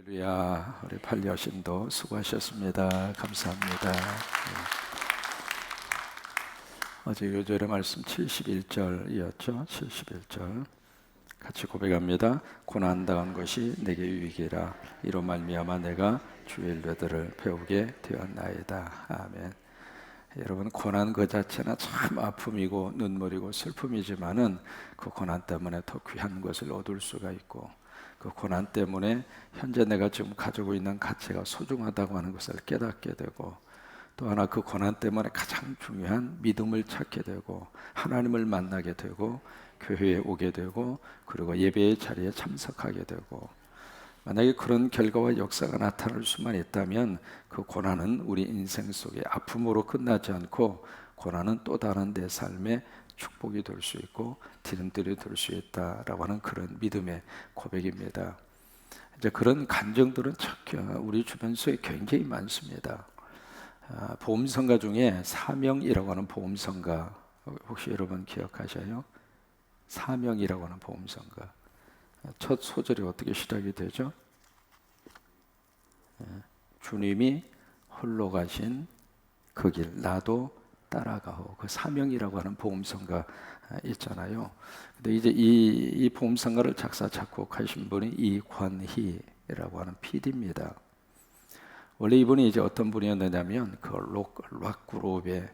할렐루야. 우리 팔여신도 수고하셨습니다. 감사합니다. 어제 요절의 말씀 71절이었죠. 71절 같이 고백합니다. 고난당한 것이 내게 유익이라 이로 말미암아 내가 주의 일들을 배우게 되었나이다. 아멘. 여러분, 고난 그 자체는 참 아픔이고 눈물이고 슬픔이지만은 그 고난 때문에 더 귀한 것을 얻을 수가 있고, 그 고난 때문에 현재 내가 지금 가지고 있는 가치가 소중하다고 하는 것을 깨닫게 되고, 또 하나 그 고난 때문에 가장 중요한 믿음을 찾게 되고, 하나님을 만나게 되고, 교회에 오게 되고, 그리고 예배의 자리에 참석하게 되고, 만약에 그런 결과와 역사가 나타날 수만 있다면 그 고난은 우리 인생 속에 아픔으로 끝나지 않고, 고난은 또 다른 내 삶의 축복이 될 수 있고 디딤돌이 될 수 있다라고 하는 그런 믿음의 고백입니다. 이제 그런 감정들은 우리 주변 속에 굉장히 많습니다. 복음성가 중에 사명이라고 하는 복음성가, 혹시 여러분 기억하셔요? 사명이라고 하는 복음성가. 첫 소절이 어떻게 시작이 되죠? 주님이 홀로 가신 그 길 나도 따라가오. 그 사명이라고 하는 복음성가 있잖아요. 근데 이제 이 복음성가를 작사 작곡하신 분이 이권희라고 하는 PD입니다. 원래 이분이 이제 어떤 분이었느냐면 그 락 그룹의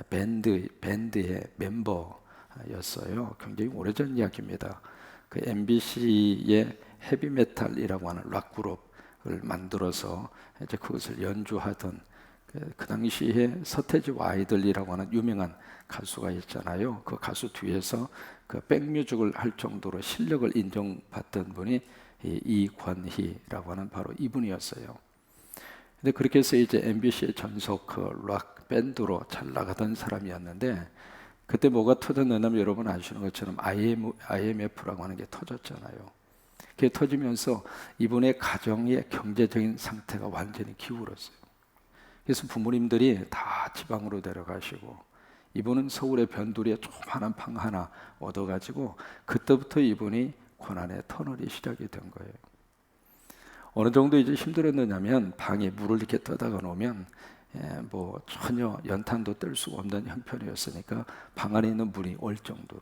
밴드의 멤버였어요. 굉장히 오래전 이야기입니다. 그 MBC의 헤비메탈이라고 하는 락 그룹을 만들어서 이제 그것을 연주하던 그 당시에 서태지와 아이들이라고 하는 유명한 가수가 있잖아요. 그 가수 뒤에서 그 백뮤직을 할 정도로 실력을 인정받던 분이 이권희라고 하는 바로 이분이었어요. 근데 그렇게 해서 이제 MBC의 전속 그 락 밴드로 잘 나가던 사람이었는데, 그때 뭐가 터졌냐면 여러분 아시는 것처럼 IMF라고 하는 게 터졌잖아요. 그게 터지면서 이분의 가정의 경제적인 상태가 완전히 기울었어요. 그래서 부모님들이 다 지방으로 데려가시고, 이분은 서울의 변두리에 조그마한 방 하나 얻어가지고 그때부터 이분이 고난의 터널이 시작이 된 거예요. 어느 정도 이제 힘들었느냐면 방에 물을 이렇게 떠다가 놓으면 뭐 전혀 연탄도 뗄 수가 없는 형편이었으니까 방 안에 있는 물이 얼 정도로,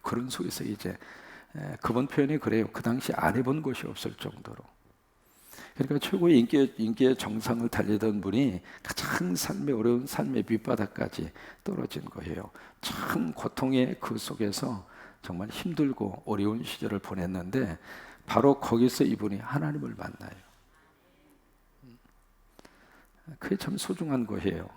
그런 속에서 이제 그분 표현이 그래요. 그 당시 안 해본 곳이 없을 정도로. 그러니까 최고의 인기의 정상을 달리던 분이 가장 어려운 삶의 밑바닥까지 떨어진 거예요. 참 고통의 그 속에서 정말 힘들고 어려운 시절을 보냈는데, 바로 거기서 이분이 하나님을 만나요. 그게 참 소중한 거예요.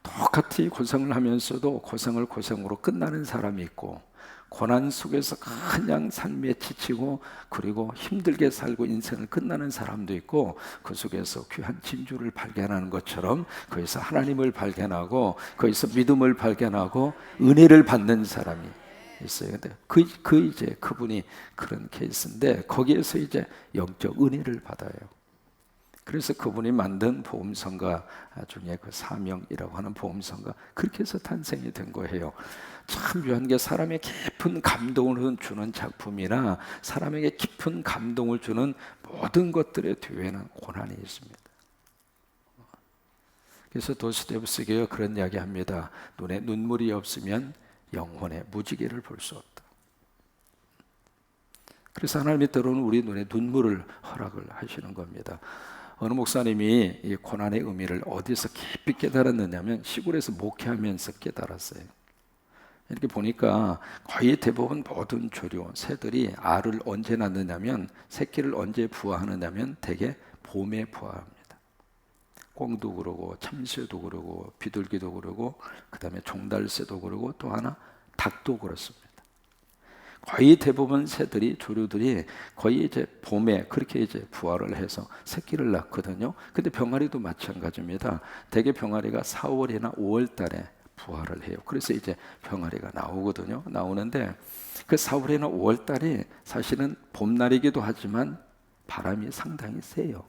똑같이 고생을 하면서도 고생을 고생으로 끝나는 사람이 있고, 고난 속에서 그냥 삶에 지치고 그리고 힘들게 살고 인생을 끝나는 사람도 있고, 그 속에서 귀한 진주를 발견하는 것처럼 거기서 하나님을 발견하고 거기서 믿음을 발견하고 은혜를 받는 사람이 있어요. 근데 이제 그분이 그런 케이스인데, 거기에서 이제 영적 은혜를 받아요. 그래서 그분이 만든 복음성가 중에 그 사명이라고 하는 복음성가, 그렇게 해서 탄생이 된 거예요. 참 묘한 게, 사람의 깊은 감동을 주는 작품이나 사람에게 깊은 감동을 주는 모든 것들의 뒤에는 고난이 있습니다. 그래서 도스토옙스키가 그런 이야기 합니다. 눈에 눈물이 없으면 영혼의 무지개를 볼 수 없다. 그래서 하나님이 때로는 우리 눈에 눈물을 허락을 하시는 겁니다. 어느 목사님이 이 고난의 의미를 어디서 깊이 깨달았느냐면 시골에서 목회하면서 깨달았어요. 이렇게 보니까 거의 대부분 모든 조류, 새들이 알을 언제 낳느냐면, 새끼를 언제 부화하느냐면 대개 봄에 부화합니다. 꿩도 그러고 참새도 그러고 비둘기도 그러고 그 다음에 종달새도 그러고 또 하나 닭도 그렇습니다. 거의 대부분 새들이, 조류들이 거의 이제 봄에 그렇게 이제 부화를 해서 새끼를 낳거든요. 근데 병아리도 마찬가지입니다. 대개 병아리가 4월이나 5월 달에 부화를 해요. 그래서 이제 병아리가 나오거든요. 나오는데 그 4월이나 5월 달이 사실은 봄날이기도 하지만 바람이 상당히 세요.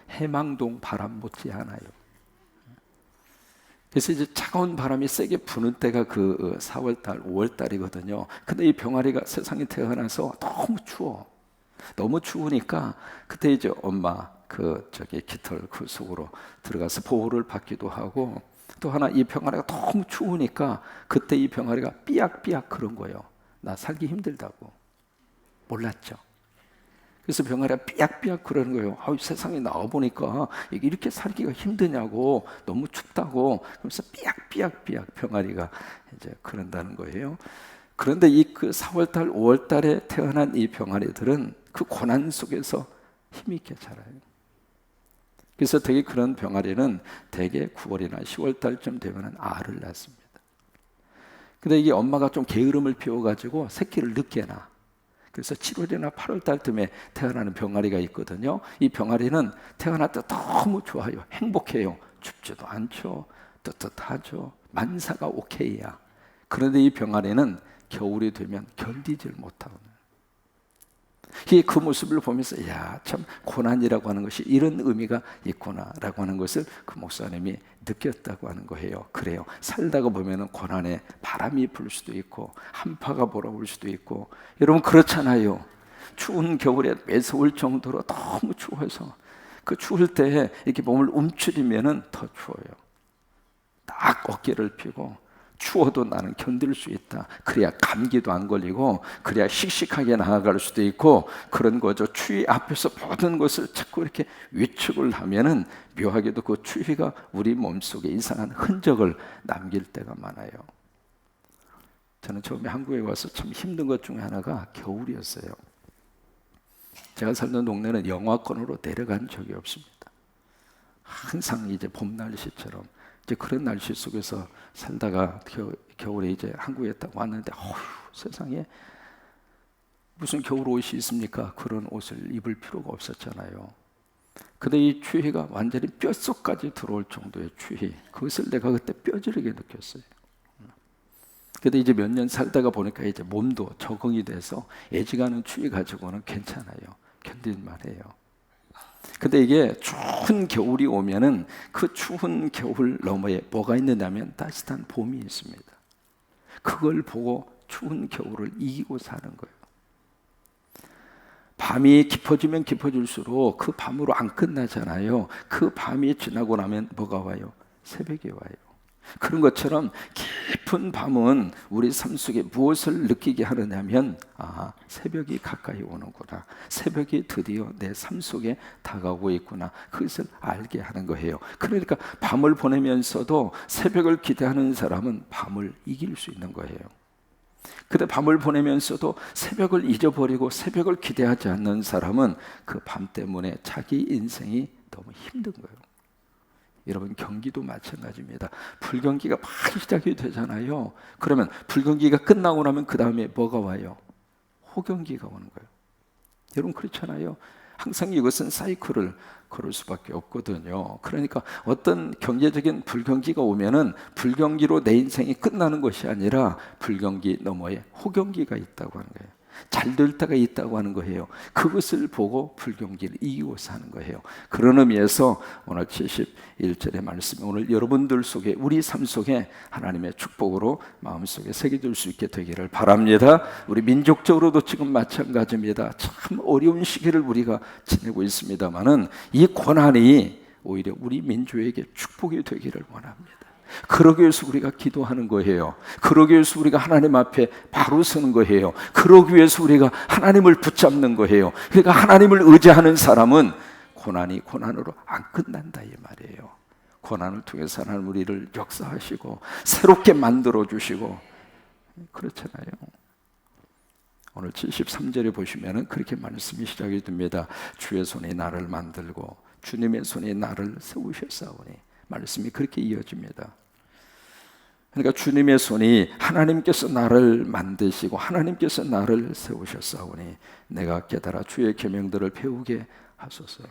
해망동 바람 못지 않아요. 그래서 이제 차가운 바람이 세게 부는 때가 그 4월달, 5월달이거든요. 근데 이 병아리가 세상에 태어나서 너무 추워. 너무 추우니까 그때 이제 엄마 깃털 그 속으로 들어가서 보호를 받기도 하고, 또 하나 이 병아리가 너무 추우니까 그때 이 병아리가 삐약삐약 그런 거예요. 나 살기 힘들다고. 몰랐죠. 그래서 병아리가 삐약삐약 그러는 거예요. 세상에 나와보니까 이게 이렇게 살기가 힘드냐고, 너무 춥다고. 그래서 삐약삐약 병아리가 이제 그런다는 거예요. 그런데 그 4월달, 5월달에 태어난 이 병아리들은 그 고난 속에서 힘있게 자라요. 그래서 되게 그런 병아리는 대개 9월이나 10월달쯤 되면 알을 낳습니다. 근데 이게 엄마가 좀 게으름을 피워가지고 새끼를 늦게 낳아. 그래서 7월이나 8월달쯤에 태어나는 병아리가 있거든요. 이 병아리는 태어날 때 너무 좋아요. 행복해요. 춥지도 않죠. 뜨뜻하죠. 만사가 오케이야. 그런데 이 병아리는 겨울이 되면 견디질 못하고, 그 모습을 보면서 참 고난이라고 하는 것이 이런 의미가 있구나라고 하는 것을 그 목사님이 느꼈다고 하는 거예요. 그래요. 살다가 보면은 고난에 바람이 불 수도 있고 한파가 몰아올 수도 있고, 여러분 그렇잖아요. 추운 겨울에 매서울 정도로 너무 추워서 그 추울 때 이렇게 몸을 움츠리면은 더 추워요. 딱 어깨를 펴고 추워도 나는 견딜 수 있다. 그래야 감기도 안 걸리고, 그래야 씩씩하게 나아갈 수도 있고, 그런 거죠. 추위 앞에서 모든 것을 자꾸 이렇게 위축을 하면은 묘하게도 그 추위가 우리 몸속에 이상한 흔적을 남길 때가 많아요. 저는 처음에 한국에 와서 참 힘든 것 중에 하나가 겨울이었어요. 제가 살던 동네는 영하권으로 내려간 적이 없습니다. 항상 이제 봄 날씨처럼 이제 그런 날씨 속에서 살다가 겨울에 이제 한국에 딱 왔는데, 세상에 무슨 겨울 옷이 있습니까? 그런 옷을 입을 필요가 없었잖아요. 근데 이 추위가 완전히 뼛속까지 들어올 정도의 추위, 그것을 내가 그때 뼈저리게 느꼈어요. 근데 이제 몇 년 살다가 보니까 이제 몸도 적응이 돼서 애지간한 추위 가지고는 괜찮아요. 견딜만 해요. 근데 이게 추운 겨울이 오면은 그 추운 겨울 너머에 뭐가 있느냐면 따뜻한 봄이 있습니다. 그걸 보고 추운 겨울을 이기고 사는 거예요. 밤이 깊어지면 깊어질수록 그 밤으로 안 끝나잖아요. 그 밤이 지나고 나면 뭐가 와요? 새벽이 와요. 그런 것처럼 깊은 밤은 우리 삶 속에 무엇을 느끼게 하느냐면, 새벽이 가까이 오는구나, 새벽이 드디어 내 삶 속에 다가오고 있구나, 그것을 알게 하는 거예요. 그러니까 밤을 보내면서도 새벽을 기대하는 사람은 밤을 이길 수 있는 거예요. 근데 밤을 보내면서도 새벽을 잊어버리고 새벽을 기대하지 않는 사람은 그 밤 때문에 자기 인생이 너무 힘든 거예요. 여러분, 경기도 마찬가지입니다. 불경기가 막 시작이 되잖아요. 그러면 불경기가 끝나고 나면 그 다음에 뭐가 와요? 호경기가 오는 거예요. 여러분 그렇잖아요. 항상 이것은 사이클을 걸을 수밖에 없거든요. 그러니까 어떤 경제적인 불경기가 오면은 불경기로 내 인생이 끝나는 것이 아니라 불경기 너머에 호경기가 있다고 하는 거예요. 잘 될 때가 있다고 하는 거예요. 그것을 보고 불경기를 이기고 사는 거예요. 그런 의미에서 오늘 71절의 말씀이 오늘 여러분들 속에, 우리 삶 속에 하나님의 축복으로 마음속에 새겨질 수 있게 되기를 바랍니다. 우리 민족적으로도 지금 마찬가지입니다. 참 어려운 시기를 우리가 지내고 있습니다만은 이 고난이 오히려 우리 민족에게 축복이 되기를 원합니다. 그러기 위해서 우리가 기도하는 거예요. 그러기 위해서 우리가 하나님 앞에 바로 서는 거예요. 그러기 위해서 우리가 하나님을 붙잡는 거예요. 그러니까 하나님을 의지하는 사람은 고난이 고난으로 안 끝난다 이 말이에요. 고난을 통해서 하나님 우리를 역사하시고 새롭게 만들어 주시고 그렇잖아요. 오늘 73절에 보시면은 그렇게 말씀이 시작이 됩니다. 주의 손이 나를 만들고 주님의 손이 나를 세우셨사오니, 말씀이 그렇게 이어집니다. 그러니까 주님의 손이, 하나님께서 나를 만드시고 하나님께서 나를 세우셨사오니 내가 깨달아 주의 계명들을 배우게 하소서.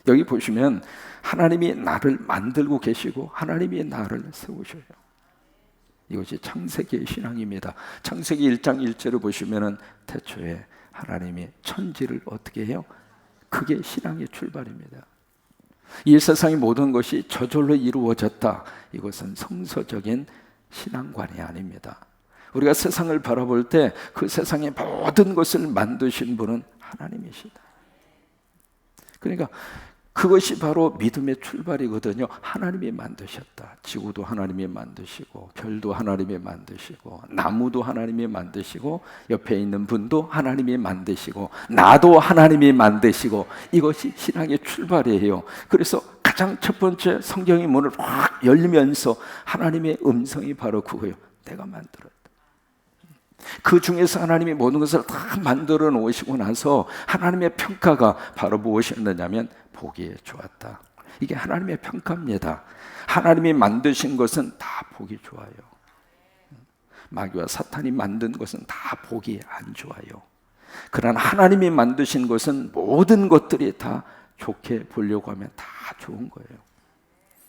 여기 보시면 하나님이 나를 만들고 계시고 하나님이 나를 세우셔요. 이것이 창세기의 신앙입니다. 창세기 1장 1절을 보시면 태초에 하나님이 천지를 어떻게 해요? 그게 신앙의 출발입니다. 이 세상의 모든 것이 저절로 이루어졌다, 이것은 성서적인 신앙관이 아닙니다. 우리가 세상을 바라볼 때 그 세상의 모든 것을 만드신 분은 하나님이시다. 그러니까 그것이 바로 믿음의 출발이거든요. 하나님이 만드셨다. 지구도 하나님이 만드시고, 별도 하나님이 만드시고, 나무도 하나님이 만드시고, 옆에 있는 분도 하나님이 만드시고, 나도 하나님이 만드시고, 이것이 신앙의 출발이에요. 그래서 가장 첫 번째 성경의 문을 확 열면서 하나님의 음성이 바로 그거예요. 내가 만들었다. 그 중에서 하나님이 모든 것을 다 만들어 놓으시고 나서 하나님의 평가가 바로 무엇이었느냐면 보기에 좋았다. 이게 하나님의 평가입니다. 하나님이 만드신 것은 다 보기 좋아요. 마귀와 사탄이 만든 것은 다 보기 안 좋아요. 그러나 하나님이 만드신 것은 모든 것들이 다 좋게 보려고 하면 다 좋은 거예요.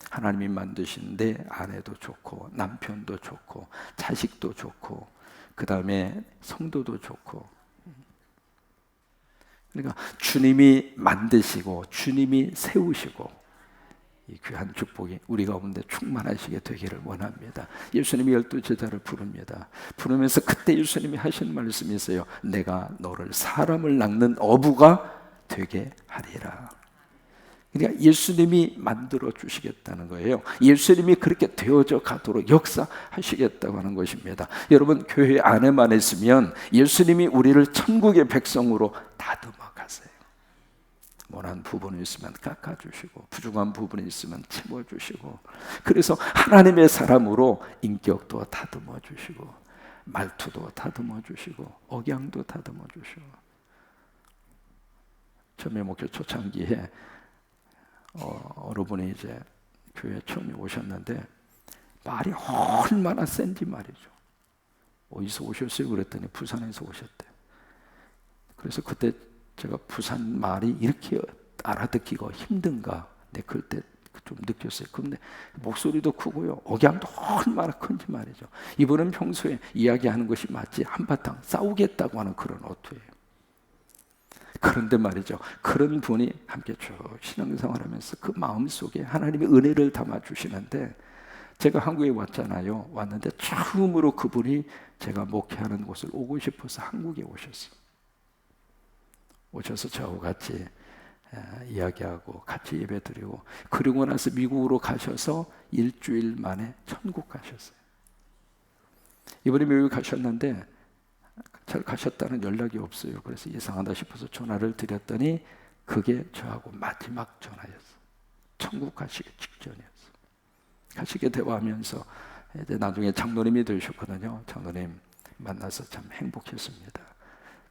하나님이 만드신 내 아내도 좋고, 남편도 좋고, 자식도 좋고, 그 다음에 성도도 좋고. 그러니까 주님이 만드시고 주님이 세우시고, 이 귀한 축복이 우리 가운데 충만하시게 되기를 원합니다. 예수님이 12제자를 부릅니다. 부르면서 그때 예수님이 하신 말씀이 있어요. 내가 너를 사람을 낚는 어부가 되게 하리라. 그러니까 예수님이 만들어 주시겠다는 거예요. 예수님이 그렇게 되어져 가도록 역사하시겠다고 하는 것입니다. 여러분, 교회 안에만 있으면 예수님이 우리를 천국의 백성으로 다듬어 가세요. 원한 부분이 있으면 깎아주시고, 부족한 부분이 있으면 채워주시고, 그래서 하나님의 사람으로 인격도 다듬어 주시고, 말투도 다듬어 주시고, 억양도 다듬어 주시고. 처음에 목회 초창기에 어느분이 이제 교회 처음에 오셨는데 말이 얼마나 센지 말이죠. 어디서 오셨어요? 그랬더니 부산에서 오셨대요. 그래서 그때 제가 부산 말이 이렇게 알아듣기가 힘든가, 네, 그때 좀 느꼈어요. 그런데 목소리도 크고요, 억양도 얼마나 큰지 말이죠. 이분은 평소에 이야기하는 것이 마치 한바탕 싸우겠다고 하는 그런 어투예요. 그런데 말이죠, 그런 분이 함께 쭉 신앙생활하면서 그 마음속에 하나님의 은혜를 담아주시는데, 제가 한국에 왔잖아요. 왔는데 처음으로 그분이 제가 목회하는 곳을 오고 싶어서 한국에 오셨어요. 오셔서 저하고 같이 이야기하고 같이 예배드리고, 그리고 나서 미국으로 가셔서 일주일 만에 천국 가셨어요. 이번에 미국 가셨는데 잘 가셨다는 연락이 없어요. 그래서 이상하다 싶어서 전화를 드렸더니 그게 저하고 마지막 전화였어요. 천국 가시기 직전이었어요. 가시게 대화하면서 이제 나중에 장로님이 되셨거든요. 장로님 만나서 참 행복했습니다.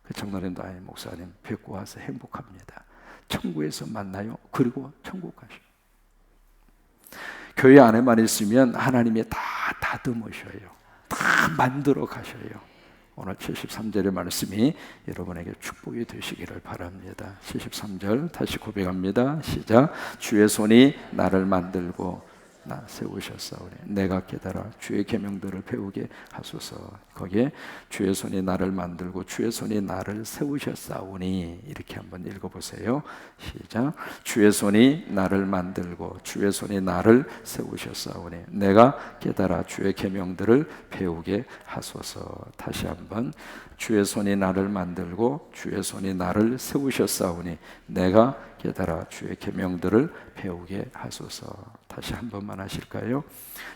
그 장로님도 아니 목사님 뵙고 와서 행복합니다. 천국에서 만나요. 그리고 천국 가셔. 교회 안에만 있으면 하나님이 다 다듬으셔요. 다 만들어 가셔요. 오늘 73절의 말씀이 여러분에게 축복이 되시기를 바랍니다. 73절 다시 고백합니다. 시작. 주의 손이 나를 만들고 나 세우셨사오니 내가 깨달아 주의 계명들을 배우게 하소서. 거기에 주의 손이 나를 만들고 주의 손이 나를 세우셨사오니, 이렇게 한번 읽어보세요. 시작. 주의 손이 나를 만들고 주의 손이 나를 세우셨사오니 내가 깨달아 주의 계명들을 배우게 하소서. 다시 한번. 주의 손이 나를 만들고 주의 손이 나를 세우셨사오니 내가 깨달아 주의 계명들을 배우게 하소서. 다시 한 번만 하실까요?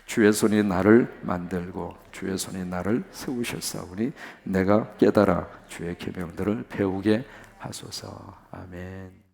주의 손이 나를 만들고 주의 손이 나를 세우셨사오니 내가 깨달아 주의 계명들을 배우게 하소서. 아멘.